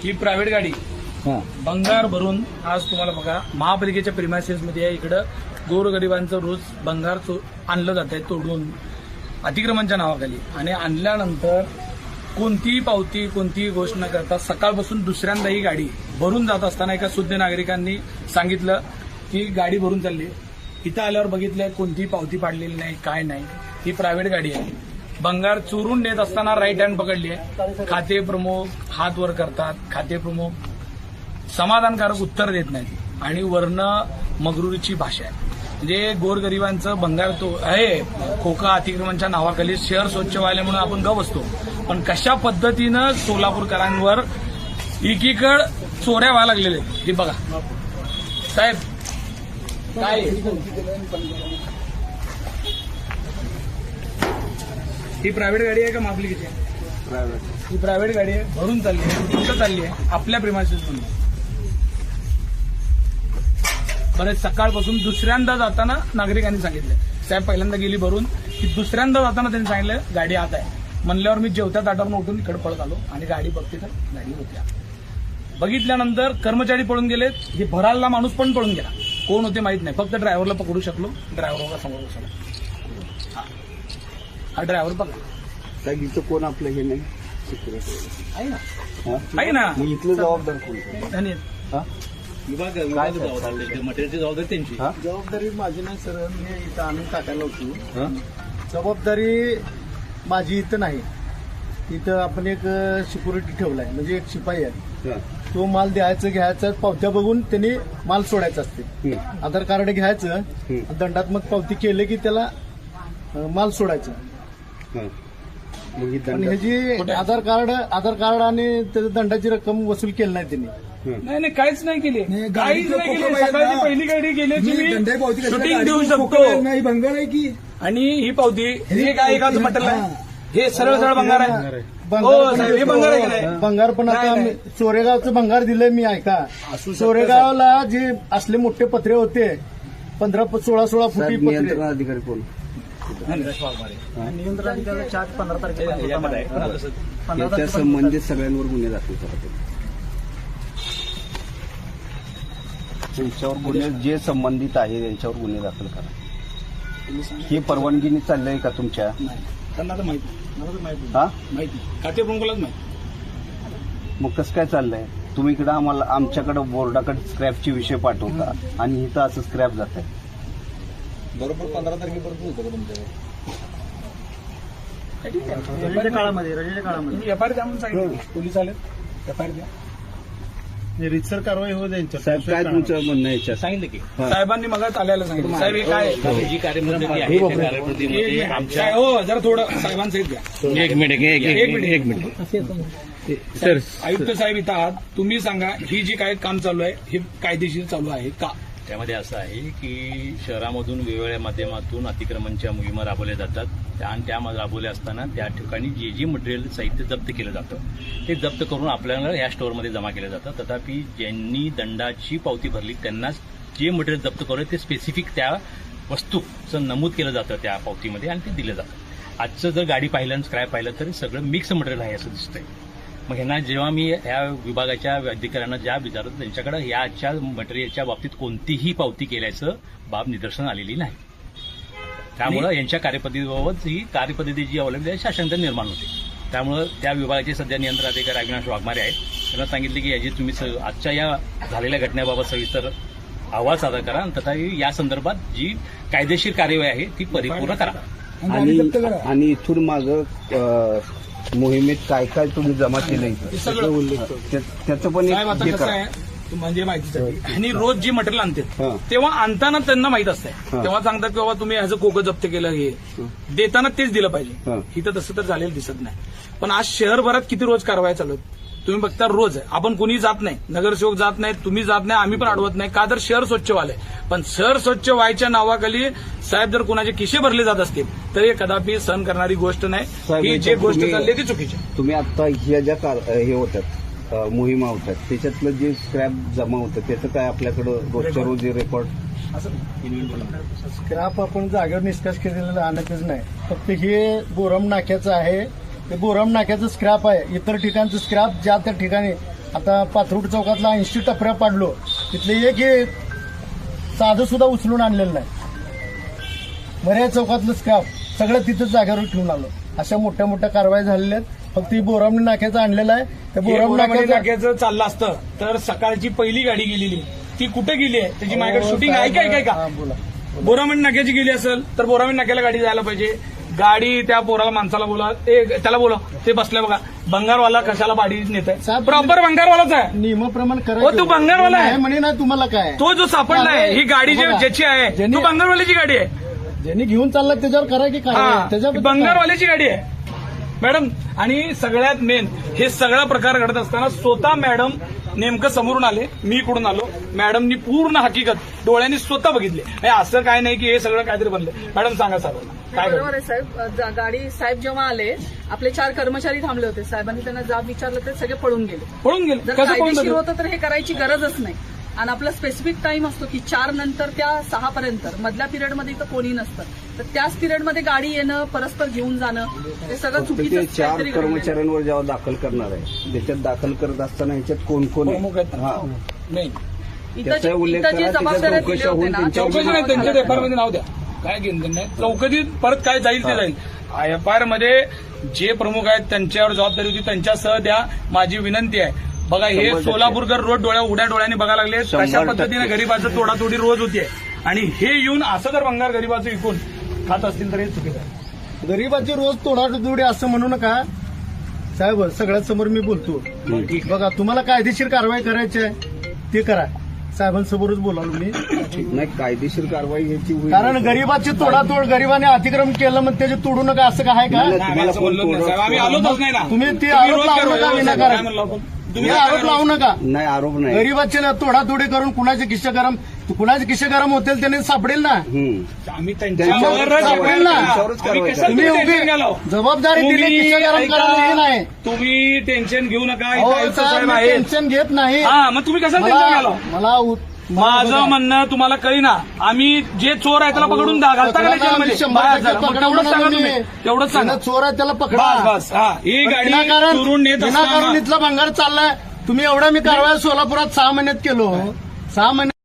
ही private गाडी भंगार भरून आज तुम्हाला बघा महापालिकेच्या प्रिमायसेस मध्ये आहे. इकडं गोरगरिबांचं रोज भंगार आणलं जात आहे तोडून अतिक्रमणच्या नावाखाली, आणि आणल्यानंतर कोणतीही पावती कोणतीही गोष्ट न करता सकाळपासून दुसऱ्यांदा ही गाडी भरून जात असताना एका शुद्ध नागरिकांनी सांगितलं की गाडी भरून चालली. इथं आल्यावर बघितलं कोणतीही पावती पाडलेली नाही, काय नाही. ही प्रायव्हेट गाडी आहे. भंगार चोरून नेत असताना राईट हँड पकडली आहे. खाते प्रमुख हात वर करतात, खाते प्रमुख समाधानकारक उत्तर देत नाहीत आणि वर्ण मगरुरीची भाषा आहे. म्हणजे गोरगरिबांचं भंगार तो आहे. खोका अतिक्रमणच्या नावाखाली शहर स्वच्छ व्हायला म्हणून आपण गप असतो, पण कशा पद्धतीनं सोलापूरकरांवर एकीकड चोऱ्या व्हायला लागलेल्या आहेत हे बघा साहेब. काय ही प्रायव्हेट गाडी आहे का महापालिकेची? ही प्रायव्हेट गाडी आहे, भरून चालली आहे, कुठं चालली आहे? आपल्या प्रिमायसेस म्हणून. बरं, सकाळपासून दुसऱ्यांदा जाताना नागरिकांनी सांगितलं, साहेब पहिल्यांदा गेली भरून, की दुसऱ्यांदा जाताना त्यांनी सांगितलं गाडी आत आहे. म्हणल्यावर मी जेवत्या ताटावरून उठून इकडे पळत आलो आणि गाडी बघते तर गाडी होत्या. बघितल्यानंतर कर्मचारी पळून गेलेत. हे भरायला माणूस पण पळून गेला. कोण होते माहित नाही, फक्त ड्रायव्हरला पकडू शकलो. ड्रायव्हरला समोर बसवला. हा ड्रायव्हर बघा इथं कोण आपलं हे नाही आहे ना, आहे ना. इथलं जबाबदार कोण? धन्यवाद. मटेरियलची जबाबदारी त्यांची. जबाबदारी माझी नाही सर, मी इथं आणून टाकायला होतो. जबाबदारी माझी इथं नाही. इथं आपण एक सिक्युरिटी ठेवलाय, म्हणजे एक शिपाई आहे. तो माल द्यायचं घ्यायचं, पावत्या बघून त्यांनी माल सोडायचा असते. आधार कार्ड घ्यायचं, दंडात्मक पावती केले की त्याला माल सोडायचं. पण ह्याची आधार कार्ड आणि त्याच्या दंडाची रक्कम वसूल केली नाही त्यांनी. नाही काहीच नाही केली, काहीच नाही केली. सकाळची पहिली गाडी गेल्याची मी शूटिंग देऊ शकतो. भंगार आहे की, आणि ही पावती हे काय एकाच मटेरियल आहे, हे सरळ सरळ भंगार आहे. हो साहेब, हे भंगार आहे की नाही? भंगार पण आता चोरेगावचं भंगार दिलंय मी. ऐका, चोरेगावला जे असले मोठे पत्रे होते 15-16 फुटी पत्रे. अधिकारी कोण? नियंत्रण अधिकारी 15 तारखेला त्या संबंधित सगळ्यांवर गुन्हे दाखल करा. त्यांच्यावर गुन्हे जे संबंधित आहे त्यांच्यावर गुन्हे दाखल करा. हे परवानगीने चाललंय का तुमच्या? त्यांना तर माहिती, मला तर माहिती. हा माहिती खाते प्रमुखालाच माहिती. मग कसं काय चाललंय? तुम्ही इकडं आम्हाला आमच्याकडे बोर्डाकडे स्क्रॅपचे विषय पाठवता आणि इथं असं स्क्रॅप जात आहे. बरोबर 15 तारखेपर्यंत होतं का तुमच्याकडे? रजेच्या काळामध्ये एफआयआर द्या म्हणून सांगितलं. पोलीस आले, एफआयआर द्या. रितसर कारवाई हो त्यांच्या. साहेब काय तुमचं म्हणणं याच्यात? सांगितलं की साहेबांनी मगाच आल्याला सांगितलं. साहेब हे काय जी कार्यपद्धती आहे त्या कार्यपद्धतीमध्ये आमच्या हो जरा थोडं साहेबांसहित द्या. एक मिनिट सर, आयुक्त साहेब इथं आहात, तुम्ही सांगा ही जी काय काम चालू आहे हे कायदेशीर चालू आहे का? त्यामध्ये असं आहे की शहरामधून वेगवेगळ्या माध्यमातून अतिक्रमणच्या मोहिमा राबवल्या जातात आणि त्या राबवल्या असताना त्या ठिकाणी जे मटेरियल साहित्य जप्त केलं जातं ते जप्त करून आपल्याला या स्टोअरमध्ये जमा केलं जातं. तथापि ज्यांनी दंडाची पावती भरली त्यांनाच जे मटेरियल जप्त करू ते स्पेसिफिक त्या वस्तूचं नमूद केलं जातं त्या पावतीमध्ये आणि ते दिलं जातं. आजचं जर गाडी पाहिलं आणि स्क्रॅप पाहिलं तर सगळं मिक्स मटेरियल आहे असं दिसतंय. मग ह्यांना जेव्हा मी ह्या विभागाच्या अधिकाऱ्यांना ज्या विचारतो त्यांच्याकडे याच्या मटेरियलच्या बाबतीत कोणतीही पावती केल्याचं बाब निदर्शन आलेली नाही. त्यामुळं यांच्या कार्यपद्धतीबाबत ही कार्यपद्धती जी अवलंबित आहे शासनाचा निर्माण होते. त्यामुळं त्या विभागाचे सध्या नियंत्रण अधिकारी अविनाश वाघमारे आहेत. त्यांना सांगितले की याची तुम्ही आजच्या या झालेल्या घटनेबाबत सविस्तर अहवाल सादर करा आणि तथापि या संदर्भात जी कायदेशीर कार्यवाही आहे ती परिपूर्ण करा. आणि इथून मागं मोहिमेत काय काय तुम्ही जमा केलंय त्याचं पण साहेब आता कसं आहे म्हणजे माहितीसाठी आणि रोज जी मटेरियल आणते तेव्हा आणताना त्यांना माहित असतंय. तेव्हा सांगतात की बाबा तुम्ही ह्याचं कोकं जप्त केलं, हे देताना तेच दिलं पाहिजे. इथं तसं तर झालेलं दिसत नाही. पण आज शहरभरात किती रोज कारवाया चालू आहेत तुम्ही बघता. रोज आहे, आपण कोणी जात नाही, नगरसेवक जात नाही, तुम्ही जात नाही, आम्ही पण अडवत नाही का तर शहर स्वच्छ व्हायलंय. पण शहर स्वच्छ व्हायच्या नावाखाली साहेब जर कुणाचे खिशे भरले जात असतील तर हे कदापि सहन करणारी गोष्ट नाही. ही जे गोष्ट चालली ती चुकीची. तुम्ही आता ह्या ज्या हे होतात मोहिमा होतात त्याच्यातलं जे स्क्रॅप जमा होतं त्याचं काय आपल्याकडं रोजच्या रोज रेकॉर्ड? स्क्रॅप आपण जागेवर निष्कर्ष केलेलं आणतच नाही. फक्त हे बोरम नाक्याचं आहे, ते बोरम नाक्याचं स्क्रॅप आहे. इतर ठिकाणचं स्क्रॅप ज्या त्या ठिकाणी आता पाथरूट चौकातला 80 टपऱ्या पाडलो, तिथले एक साधं सुद्धा उचलून आणलेलं नाही. मर्यादा चौकातलं स्क्रॅप सगळं तिथंच जागेवर ठेवून आलो. अशा मोठ्या मोठ्या कारवाई झालेल्या आहेत. फक्त ही बोरामणी नाक्याचं आणलेलं आहे. त्या बोरामणी नाक्याचं चाललं असतं तर सकाळची पहिली गाडी गेलेली ती कुठे गेली आहे त्याची माझ्याकडे शूटिंग आहे का? हा, बोला. बोरामणी नाक्याची गेली असेल तर बोरामणी नाक्याला गाडी जायला पाहिजे. गाडी त्या पोराला माणसाला बोला, त्याला बोला, ते बसलाय बघा. बंगारवाला कशाला गाडी नेत आहे? साहेब, प्रॉपर बंगारवालाच आहे. नियमाप्रमाणे हो, करायचं. तो बंगारवाला आहे. म्हणे ना तुम्हाला काय तो जो सापडलाय ही गाडी बघा. ज्याची आहे ज्यांनी- तो बंगारवाल्याची गाडी आहे. ज्यांनी घेऊन चालला त्याच्यावर करा की काय हा, त्याच्याबद्दल बंगारवाल्याची गाडी आहे मॅडम. आणि सगळ्यात मेन हे सगळा प्रकार घडत असताना स्वतः मॅडम नेमकं समोरून आले, मी इकडून आलो. मॅडमनी पूर्ण हकीकत डोळ्यांनी स्वतः बघितली. हे असं काय नाही की हे सगळं काहीतरी बनलं. मॅडम सांगा साहेबांना काय बरोबर आहे साहेब. गाडी साहेब जेव्हा आले आपले 4 कर्मचारी थांबले होते. साहेबांनी त्यांना जाब विचारलं तर सगळे पळून गेले. पळून गेले. जर कसं पळून कायदेशीर गेले? होतं तर हे करायची गरजच नाही. आणि आपला स्पेसिफिक टाइम असतो की 4 नंतर त्या 6 पर्यंत मधल्या पिरियडमध्ये इथं कोणी नसतं. तर त्याच पिरियडमध्ये गाडी येणं, परस्पर घेऊन जाणं हे सगळं फक्त ते चुकीचं 4 काहीतरी घडलंय. कर्मचाऱ्यांवर जेव्हा दाखल करणार आहे त्याच्यात दाखल करत असताना ह्याच्यात कोण कोण प्रमुख आहे? आहेत. हा, नाही त्याचा उल्लेख इथं जी करा, त्याच्या जबाबदाऱ्या दिल्या चौकशा होत्या होऊन ना, त्यांच्यावर चौकशी नाही, त्यांच्या एफआयआर मध्ये नाव द्या. काय घेणं नाही. चौकशीत परत काय जाईल ते जाईल. एफआयआर मध्ये जे प्रमुख आहेत त्यांच्यावर जबाबदारी होती त्यांच्यासह द्या. माझी विनंती आहे. बघा हे 100% सोलापूरकर रोज उड्या डोळ्याने बघायला लागले. 100% कशा पद्धतीने गरीबाचं तोडातोडी रोज होतीये. आणि हे येऊन असं जर भंगार गरीबाचं विकून खात असतील तर हे चुकीचं आहे. गरीबाची रोज तोडातोडी असं म्हणू नका साहेब. सगळ्यात समोर मी बोलतो. बघा तुम्हाला कायदेशीर कारवाई करायची आहे ते करा. साहेबांसमोरच बोलालो मी. नाही, कायदेशीर कारवाई ह्याची होईल. कारण गरीबाची तोडातोड, गरीबाने अतिक्रमण केलं मग त्याचे तोडू नका असं काय आहे का? नाही, नाही, आम्ही असं बोललो नाही साहेब. आम्ही आलोच नाही ना. तुम्ही ते आरोप रोज लावू करा. नका हो, विनाकारण. साहेब, काय म्हणलो आपण? तुम्ही आरोप लावू नका. नाही, आरोप नाही. गरीबाचे ना तोडातोडी करून कुणाचे खिस्से गरम होतील त्यांनी सापडेल ना. आम्ही त्यांच्यावरच सापडेल ना. त्यांच्यावरच कारवाई करा. तुम्ही जबाबदारी दिली खिस्से गरम करायला हे नाही. तुम्ही टेन्शन घेऊ नका. इथं अहो, आयुक्त साहेब, साहेब मी आहेत. टेन्शन घेत नाही. हा, मग तुम्ही कशाला टेन्शन घ्यालो? माझं मला म्हणणं तुम्हाला कळीना. आम्ही जे चोर आहे त्याला पकडून घालता का जेलमध्ये? 100% मग तेवढंच सांगा तुम्ही. तेवढंच सांगा. चोर आहे त्याला पकडा. बस बस. हा, ही गाडी विनाकारण चोरून नेत असताना इथला भंगार चाललाय. तुम्ही एवढा मी कारवाई सोलापुरात 6 महिन्यात केलो. 6 महिन्यात